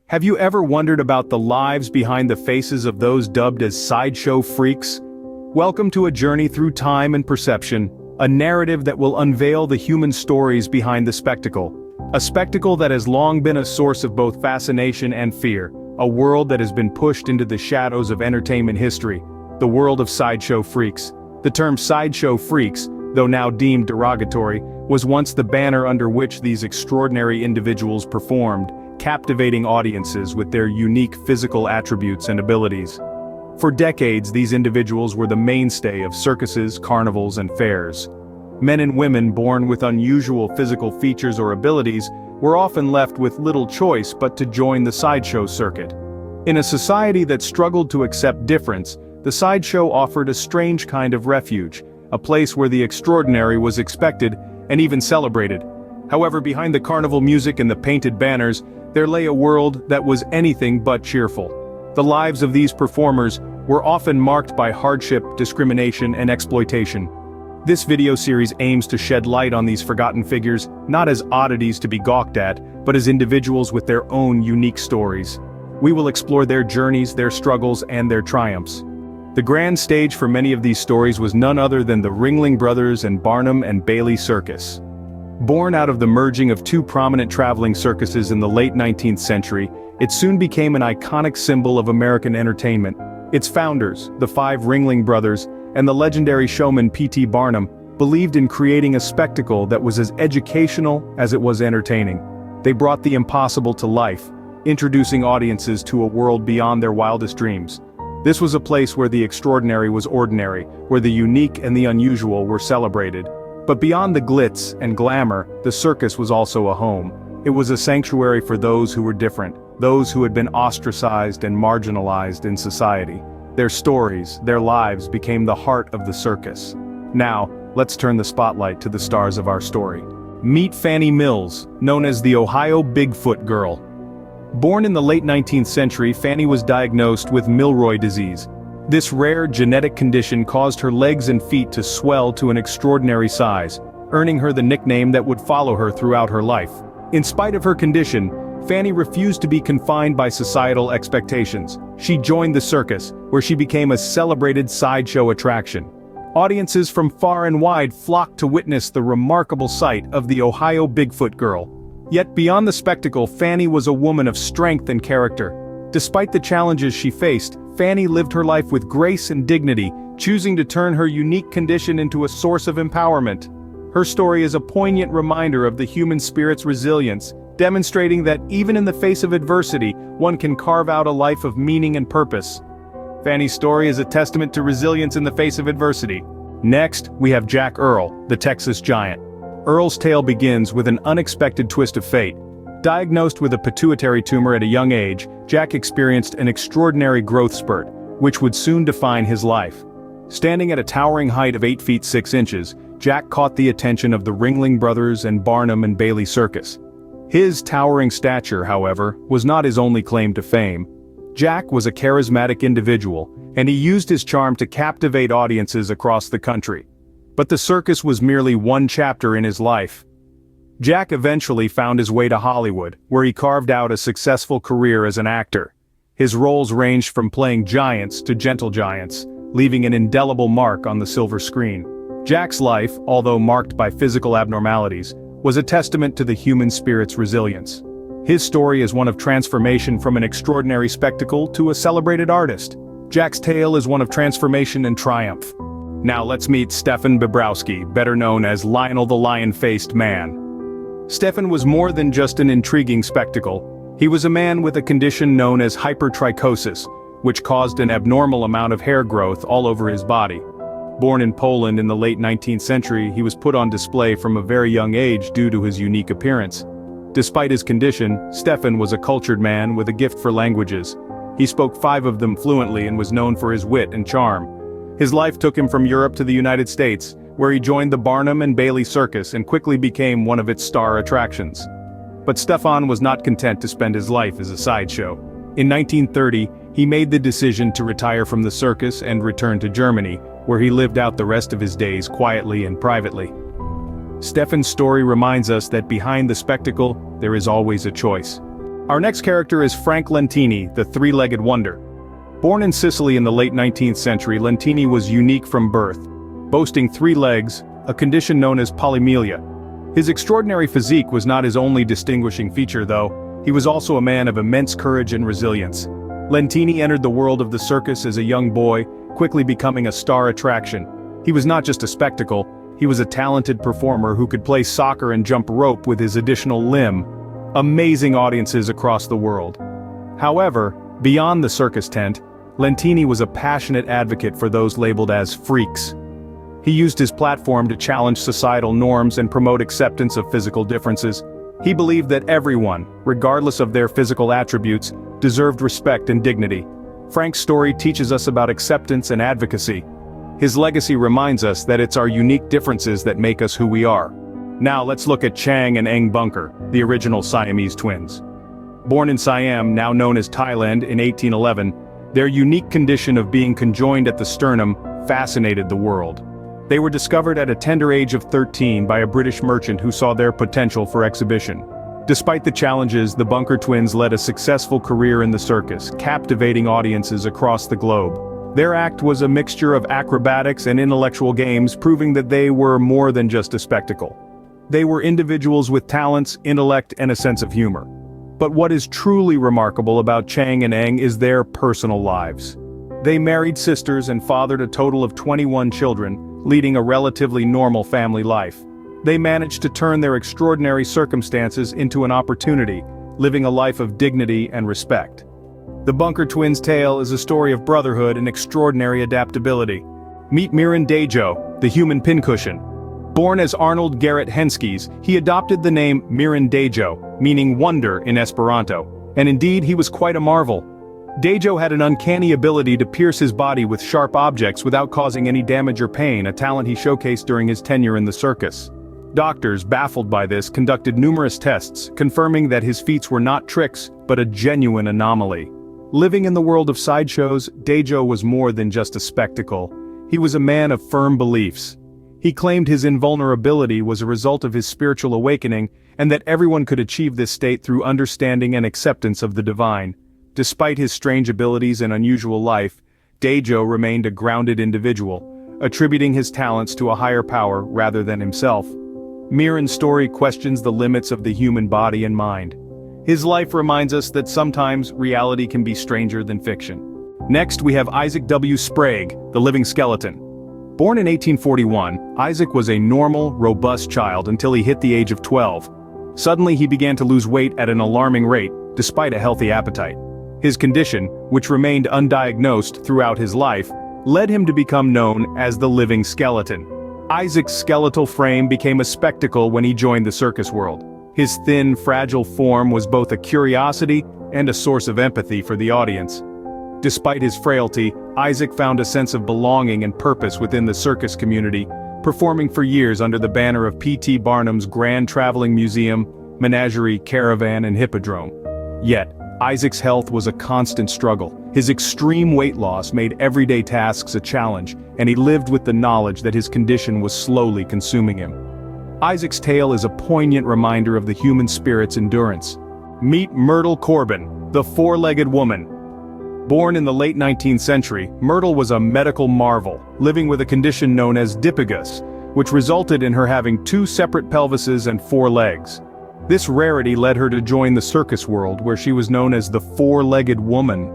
Have you ever wondered about the lives behind the faces of those dubbed as sideshow freaks? Welcome to a journey through time and perception, a narrative that will unveil the human stories behind the spectacle. A spectacle that has long been a source of both fascination and fear, a world that has been pushed into the shadows of entertainment history, the world of sideshow freaks. The term sideshow freaks, though now deemed derogatory, was once the banner under which these extraordinary individuals performed, captivating audiences with their unique physical attributes and abilities. For decades, these individuals were the mainstay of circuses, carnivals, and fairs. Men and women born with unusual physical features or abilities were often left with little choice but to join the sideshow circuit. In a society that struggled to accept difference, the sideshow offered a strange kind of refuge, a place where the extraordinary was expected and even celebrated. However, behind the carnival music and the painted banners, there lay a world that was anything but cheerful. The lives of these performers were often marked by hardship, discrimination, and exploitation. This video series aims to shed light on these forgotten figures, not as oddities to be gawked at, but as individuals with their own unique stories. We will explore their journeys, their struggles, and their triumphs. The grand stage for many of these stories was none other than the Ringling Brothers and Barnum and Bailey Circus. Born out of the merging of two prominent traveling circuses in the late 19th century, it soon became an iconic symbol of American entertainment. Its founders, the five Ringling Brothers, and the legendary showman P.T. Barnum, believed in creating a spectacle that was as educational as it was entertaining. They brought the impossible to life, introducing audiences to a world beyond their wildest dreams. This was a place where the extraordinary was ordinary, where the unique and the unusual were celebrated. But beyond the glitz and glamour, the circus was also a home. It was a sanctuary for those who were different, those who had been ostracized and marginalized in society. Their stories, their lives became the heart of the circus. Now, let's turn the spotlight to the stars of our story. Meet Fannie Mills, known as the Ohio Bigfoot Girl. Born in the late 19th century, Fannie was diagnosed with Milroy disease. This rare genetic condition caused her legs and feet to swell to an extraordinary size, earning her the nickname that would follow her throughout her life. In spite of her condition, Fannie refused to be confined by societal expectations. She joined the circus, where she became a celebrated sideshow attraction. Audiences from far and wide flocked to witness the remarkable sight of the Ohio Bigfoot Girl. Yet beyond the spectacle, Fannie was a woman of strength and character. Despite the challenges she faced, Fannie lived her life with grace and dignity, choosing to turn her unique condition into a source of empowerment. Her story is a poignant reminder of the human spirit's resilience, demonstrating that even in the face of adversity, one can carve out a life of meaning and purpose. Fannie's story is a testament to resilience in the face of adversity. Next, we have Jack Earl, the Texas Giant. Earl's tale begins with an unexpected twist of fate. Diagnosed with a pituitary tumor at a young age, Jack experienced an extraordinary growth spurt, which would soon define his life. Standing at a towering height of 8 feet 6 inches, Jack caught the attention of the Ringling Brothers and Barnum and Bailey Circus. His towering stature, however, was not his only claim to fame. Jack was a charismatic individual, and he used his charm to captivate audiences across the country. But the circus was merely one chapter in his life. Jack eventually found his way to Hollywood, where he carved out a successful career as an actor. His roles ranged from playing giants to gentle giants, leaving an indelible mark on the silver screen. Jack's life, although marked by physical abnormalities, was a testament to the human spirit's resilience. His story is one of transformation from an extraordinary spectacle to a celebrated artist. Jack's tale is one of transformation and triumph. Now let's meet Stefan Bobrowski, better known as Lionel the Lion-Faced Man. Stefan was more than just an intriguing spectacle. He was a man with a condition known as hypertrichosis, which caused an abnormal amount of hair growth all over his body. Born in Poland in the late 19th century, he was put on display from a very young age due to his unique appearance. Despite his condition, Stefan was a cultured man with a gift for languages. He spoke 5 of them fluently and was known for his wit and charm. His life took him from Europe to the United States, where he joined the Barnum and Bailey Circus and quickly became one of its star attractions. But Stefan was not content to spend his life as a sideshow. In 1930, he made the decision to retire from the circus and return to Germany, where he lived out the rest of his days quietly and privately. Stefan's story reminds us that behind the spectacle, there is always a choice. Our next character is Frank Lentini, the three-legged wonder. Born in Sicily in the late 19th century, Lentini was unique from birth, boasting 3 legs, a condition known as polymorphia. His extraordinary physique was not his only distinguishing feature though, he was also a man of immense courage and resilience. Lentini entered the world of the circus as a young boy, quickly becoming a star attraction. He was not just a spectacle, he was a talented performer who could play soccer and jump rope with his additional limb, amazing audiences across the world. However, beyond the circus tent, Lentini was a passionate advocate for those labeled as freaks. He used his platform to challenge societal norms and promote acceptance of physical differences. He believed that everyone, regardless of their physical attributes, deserved respect and dignity. Frank's story teaches us about acceptance and advocacy. His legacy reminds us that it's our unique differences that make us who we are. Now let's look at Chang and Ang Bunker, the original Siamese twins. Born in Siam, now known as Thailand, in 1811, their unique condition of being conjoined at the sternum fascinated the world. They were discovered at a tender age of 13 by a British merchant who saw their potential for exhibition. Despite the challenges, the Bunker twins led a successful career in the circus, captivating audiences across the globe. Their act was a mixture of acrobatics and intellectual games, proving that they were more than just a spectacle. They were individuals with talents, intellect, and a sense of humor. But what is truly remarkable about Chang and Ang is their personal lives. They married sisters and fathered a total of 21 children, leading a relatively normal family life. They managed to turn their extraordinary circumstances into an opportunity, living a life of dignity and respect. The Bunker twins' tale is a story of brotherhood and extraordinary adaptability. Meet Mirand Dejo, the human pincushion. Born as Arnold Garrett Henskes, he adopted the name Mirand Dejo, meaning wonder in Esperanto, and indeed he was quite a marvel. Dejo had an uncanny ability to pierce his body with sharp objects without causing any damage or pain, a talent he showcased during his tenure in the circus. Doctors, baffled by this, conducted numerous tests, confirming that his feats were not tricks, but a genuine anomaly. Living in the world of sideshows, Dejo was more than just a spectacle. He was a man of firm beliefs. He claimed his invulnerability was a result of his spiritual awakening, and that everyone could achieve this state through understanding and acceptance of the divine. Despite his strange abilities and unusual life, Dejo remained a grounded individual, attributing his talents to a higher power rather than himself. Mirand's story questions the limits of the human body and mind. His life reminds us that sometimes reality can be stranger than fiction. Next we have Isaac W. Sprag, the living skeleton. Born in 1841, Isaac was a normal, robust child until he hit the age of 12. Suddenly he began to lose weight at an alarming rate, despite a healthy appetite. His condition, which remained undiagnosed throughout his life, led him to become known as the living skeleton. Isaac's skeletal frame became a spectacle when he joined the circus world. His thin, fragile form was both a curiosity and a source of empathy for the audience. Despite his frailty, Isaac found a sense of belonging and purpose within the circus community, performing for years under the banner of P.T. Barnum's Grand Traveling Museum, Menagerie, Caravan, and Hippodrome. Yet, Isaac's health was a constant struggle. His extreme weight loss made everyday tasks a challenge, and he lived with the knowledge that his condition was slowly consuming him. Isaac's tale is a poignant reminder of the human spirit's endurance. Meet Myrtle Corbin, the four-legged woman. Born in the late 19th century, Myrtle was a medical marvel, living with a condition known as dipygus, which resulted in her having 2 separate pelvises and 4 legs. This rarity led her to join the circus world, where she was known as the four-legged woman.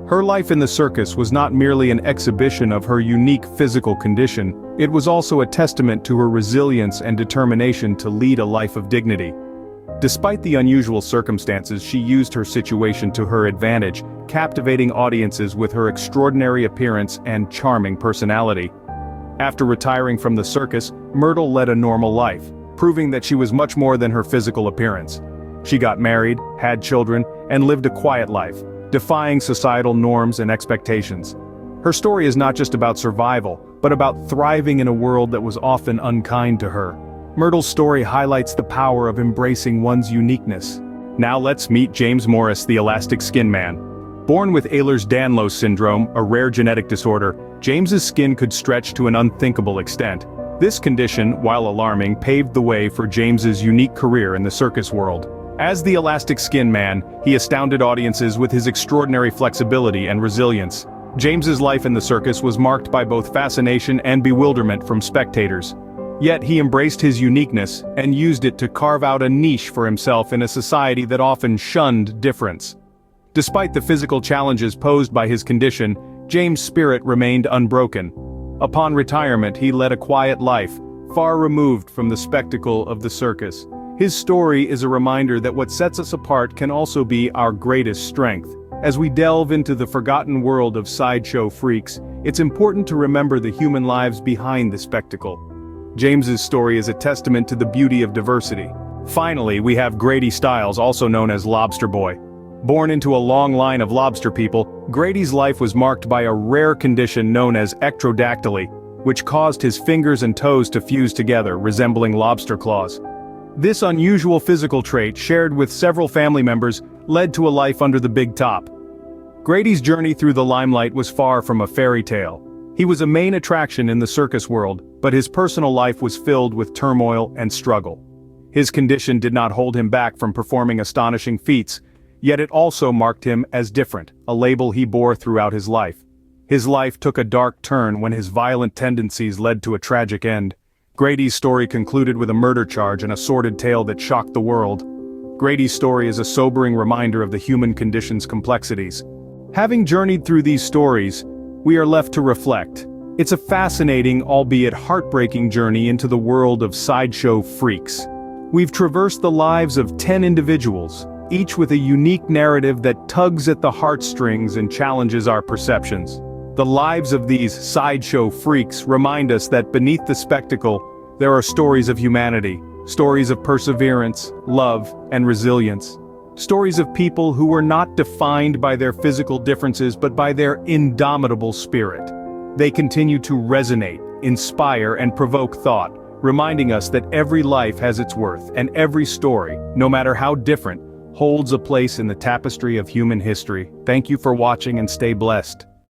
Her life in the circus was not merely an exhibition of her unique physical condition, it was also a testament to her resilience and determination to lead a life of dignity. Despite the unusual circumstances, she used her situation to her advantage, captivating audiences with her extraordinary appearance and charming personality. After retiring from the circus, Myrtle led a normal life, proving that she was much more than her physical appearance. She got married, had children, and lived a quiet life, defying societal norms and expectations. Her story is not just about survival, but about thriving in a world that was often unkind to her. Myrtle's story highlights the power of embracing one's uniqueness. Now let's meet James Morris, the Elastic Skin Man. Born with Ehlers-Danlos syndrome, a rare genetic disorder, James's skin could stretch to an unthinkable extent. This condition, while alarming, paved the way for James's unique career in the circus world. As the Elastic Skin Man, he astounded audiences with his extraordinary flexibility and resilience. James's life in the circus was marked by both fascination and bewilderment from spectators. Yet he embraced his uniqueness and used it to carve out a niche for himself in a society that often shunned difference. Despite the physical challenges posed by his condition, James' spirit remained unbroken. Upon retirement, he led a quiet life, far removed from the spectacle of the circus. His story is a reminder that what sets us apart can also be our greatest strength. As we delve into the forgotten world of sideshow freaks, it's important to remember the human lives behind the spectacle. James's story is a testament to the beauty of diversity. Finally, we have Grady Styles, also known as Lobster Boy. Born into a long line of lobster people, Grady's life was marked by a rare condition known as ectrodactyly, which caused his fingers and toes to fuse together, resembling lobster claws. This unusual physical trait, shared with several family members, led to a life under the big top. Grady's journey through the limelight was far from a fairy tale. He was a main attraction in the circus world, but his personal life was filled with turmoil and struggle. His condition did not hold him back from performing astonishing feats, yet it also marked him as different, a label he bore throughout his life. His life took a dark turn when his violent tendencies led to a tragic end. Grady's story concluded with a murder charge and a sordid tale that shocked the world. Grady's story is a sobering reminder of the human condition's complexities. Having journeyed through these stories, we are left to reflect. It's a fascinating, albeit heartbreaking journey into the world of sideshow freaks. We've traversed the lives of 10 individuals, each with a unique narrative that tugs at the heartstrings and challenges our perceptions. The lives of these sideshow freaks remind us that beneath the spectacle, there are stories of humanity, stories of perseverance, love, and resilience. Stories of people who were not defined by their physical differences but by their indomitable spirit. They continue to resonate, inspire, and provoke thought, reminding us that every life has its worth, and every story, no matter how different, holds a place in the tapestry of human history. Thank you for watching and stay blessed.